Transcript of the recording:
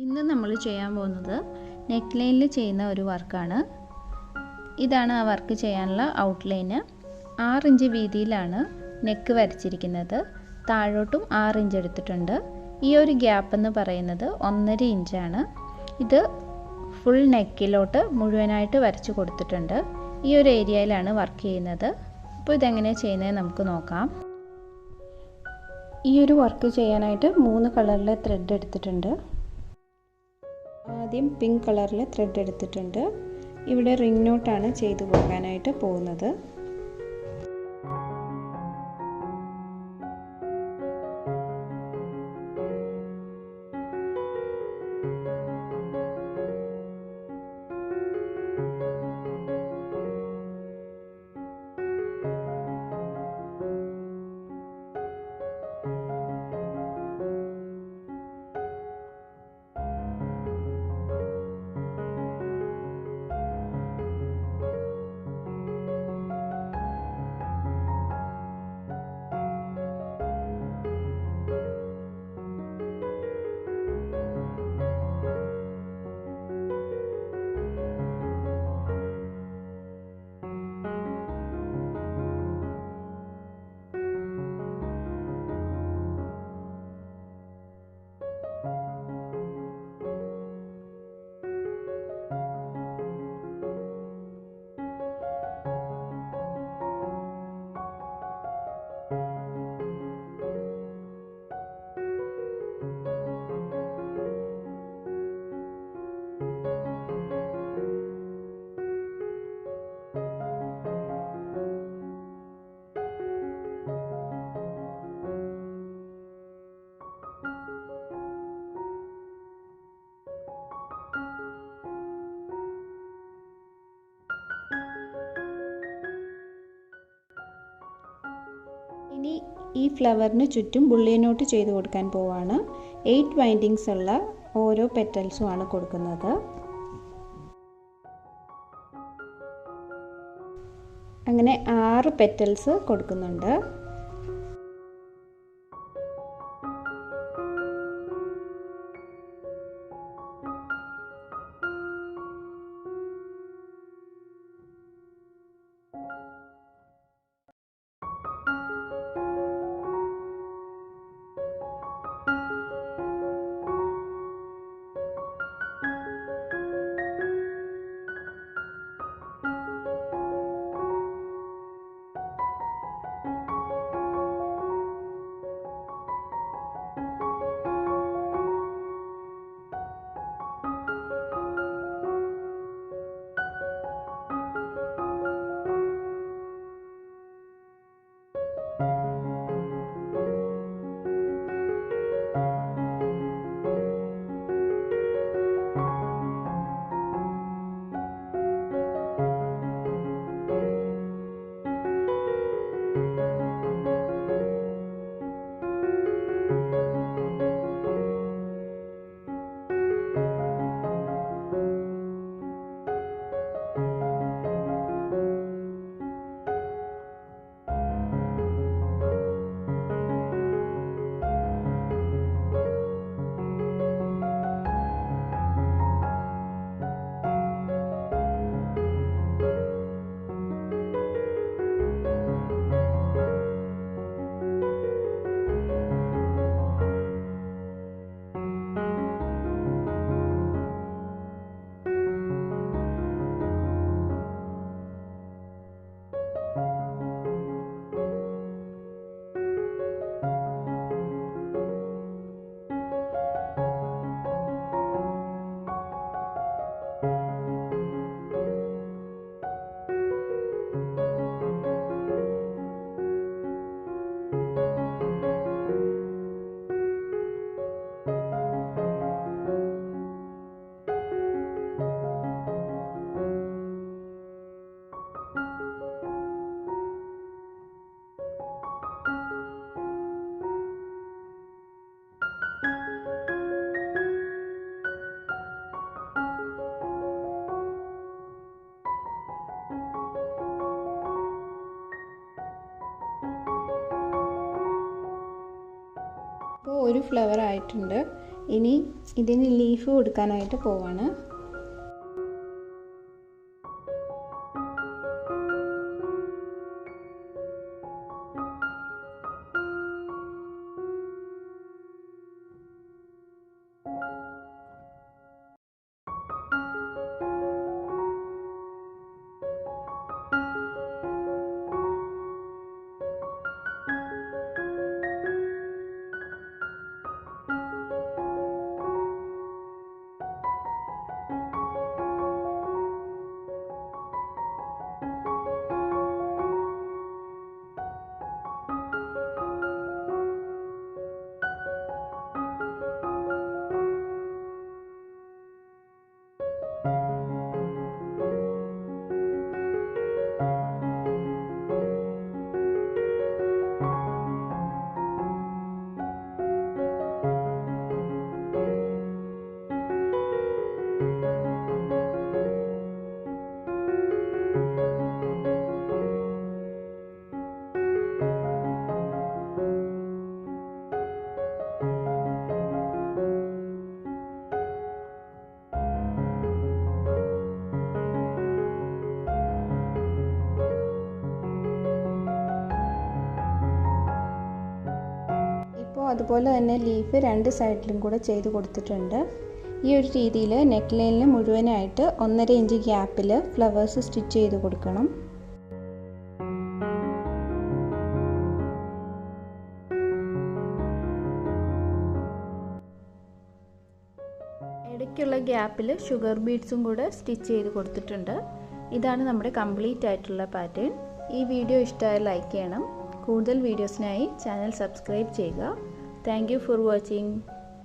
ഇന്ന് നമ്മൾ ചെയ്യാൻ പോകുന്നത് നെക്ക് ലൈനിൽ ചെയ്യുന്ന ഒരു വർക്കാണ്. ഇതാണ് ആ വർക്ക് ചെയ്യാനുള്ള ഔട്ട്ലൈന്. 6 ഇഞ്ച് വീതിയിലാണ് നെക്ക് വരച്ചിരിക്കുന്നത്. താഴോട്ടും 6 ഇഞ്ച് എടുത്തിട്ടുണ്ട്. ഈ ഒരു ഗ്യാപ്പ് എന്ന് പറയുന്നത് 1.5 ഇഞ്ചാണ്. ഇത് ഫുൾ നെക്കിലോട്ട് മുഴുവനായിട്ട് വരച്ച് കൊടുത്തിട്ടുണ്ട്. ഈ ഒരു ഏരിയയിലാണ് വർക്ക് ചെയ്യുന്നത്. അപ്പോൾ ഇതെങ്ങനെയാണ് ചെയ്യുന്നത് നമുക്ക് നോക്കാം. ഈ ഒരു വർക്ക് ചെയ്യാനായിട്ട് 3 കളറിലെ ത്രെഡ് എടുത്തിട്ടുണ്ട്. ആദ്യം പിങ്ക് കളറിലെ ത്രെഡ് എടുത്തിട്ടുണ്ട്. ഇവിടെ റിംഗ് നോട്ടാണ് ചെയ്തു കൊടുക്കാനായിട്ട് പോകുന്നത്. ഇനി ഈ ഫ്ലവറിന് ചുറ്റും ബുള്ളിയൻ നോട്ട് ചെയ്ത് കൊടുക്കാൻ പോവാണ്. 8 വൈൻഡിങ്സ് ഉള്ള ഓരോ പെറ്റൽസും ആണ് കൊടുക്കുന്നത്. അങ്ങനെ 6 പെറ്റൽസ് കൊടുക്കുന്നുണ്ട്. ഒരു ഫ്ലവർ ആയിട്ടുണ്ട്. ഇനി ഇതിന് ലീഫ് കൊടുക്കാനായിട്ട് പോവാണ്. അതുപോലെ തന്നെ ലീഫ് രണ്ട് സൈഡിലും കൂടെ ചെയ്ത് കൊടുത്തിട്ടുണ്ട്. ഈ ഒരു രീതിയിൽ നെക്ക് ലൈനിൽ മുഴുവനായിട്ട് 1.5 ഇഞ്ച് ഗ്യാപ്പിൽ ഫ്ലവേഴ്സ് സ്റ്റിച്ച് ചെയ്ത് കൊടുക്കണം. ഇടയ്ക്കുള്ള ഗ്യാപ്പിൽ ഷുഗർ ബീഡ്സും കൂടെ സ്റ്റിച്ച് ചെയ്ത് കൊടുത്തിട്ടുണ്ട്. ഇതാണ് നമ്മുടെ കംപ്ലീറ്റ് ആയിട്ടുള്ള പാറ്റേൺ. ഈ വീഡിയോ ഇഷ്ടമായാൽ ലൈക്ക് ചെയ്യണം. കൂടുതൽ വീഡിയോസിനായി ചാനൽ സബ്സ്ക്രൈബ് ചെയ്യുക. Thank you for watching.